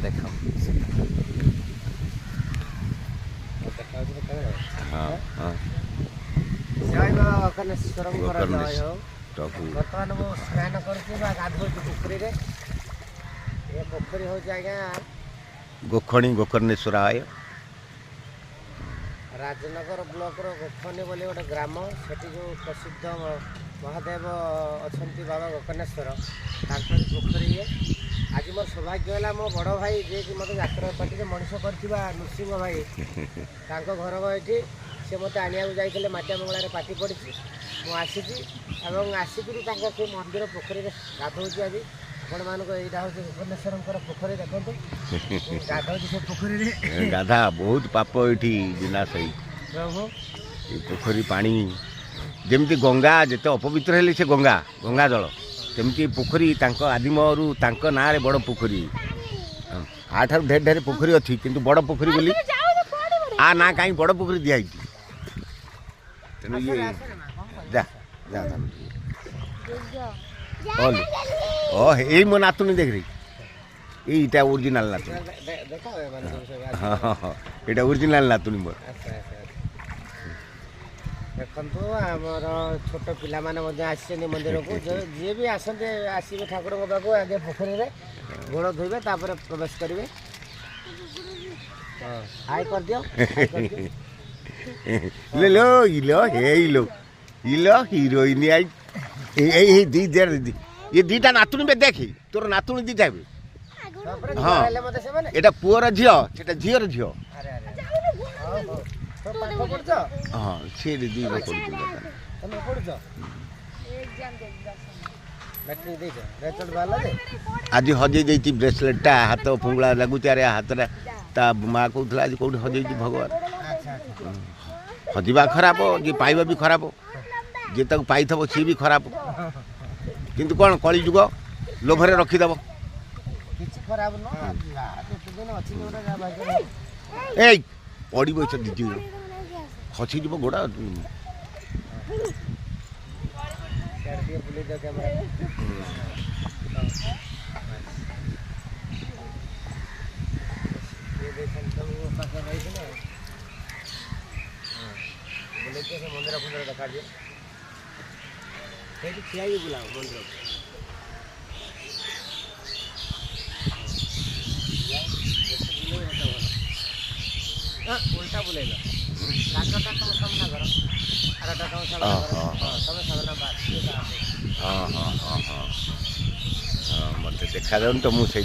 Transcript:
ଦେଖ हाँ हाँ जय बाबा गणेश्वरंकर जय हो। प्रभु बर्तमान मु स्नान करुँच गाधो पोखरी रे ये पोखरी हूँ आज्ञा गोखणी गोकर्णेश्वराय राजनगर ब्लॉक रो गोखनी बोली गोटे ग्राम सेठी जो प्रसिद्ध महादेव अच्छा बाबा गोकर्णेश्वर तांकर पोखरी ये आज मोर सौभाग्य है मो बड़ भाई जे कि मत यात्रा पार्टी मनीष करथिबा नृसिंह भाई तांको घर ये सी मत आनिया जाइए माटिया मंगल पार्टी पड़ी मुझी आसिक से मंदिर पोखरी गाधोची आज आपण मान यहाँ हूँ भुवनेश्वर पोखरी देखो गाधो से पोखरी गाधा बहुत पाप ये विनाश प्रभु ये पोखरी पानी जमती गंगा जिते अपवित्र हेले से गंगा गंगा जल सेमती पोखरी आदिम ना बड़ पोखरी आठार ढेर ढेर पोखरी अच्छी किंतु बड़ पोखरी बोली आ ना कहीं बड़ पोखरी दिखाई तेणु ये जा जा यही मो नातुनी देख रही यहीटा ओरिजिनाल नातुनी हाँ हाँ हाँ यहाँ ओरिजिनाल नातुनी मोर देखो आमर छोट पिला आसे मंदिर को जी भी आसते आसवे ठाकुर पाक आगे पोखरी में गोड़ धोबे तापर प्रवेश करेंगे हाई कर दियो ले लो इलो हे इलो इलो हीरोइन आई ये दी दे ये दीटा नातुनी में देखी तोर नातुनी दीटा हाँ एटा पुअर झियो सेटा झियर झियो हाँ सी दी आज हजे देती ब्रेसलेटा हाथ फुंगला लगुच हाथ ता माँ कहला आज कौट हजे भगवान हजवा खराब जी पाइबा भी खराब जी तक पाई सी भी खराब किंतु कौन कली जुग लोभरे रखीदेव ए पड़ी बस दीदी खसीज गोड़ा मंदिर फंदिर देखा दिए ठिया बुला मंदिर उल्टा बुले तुम सामना घर आरटा तुम सामना हाँ हाँ हाँ हाँ हाँ मत देखा जाऊन तो मुझे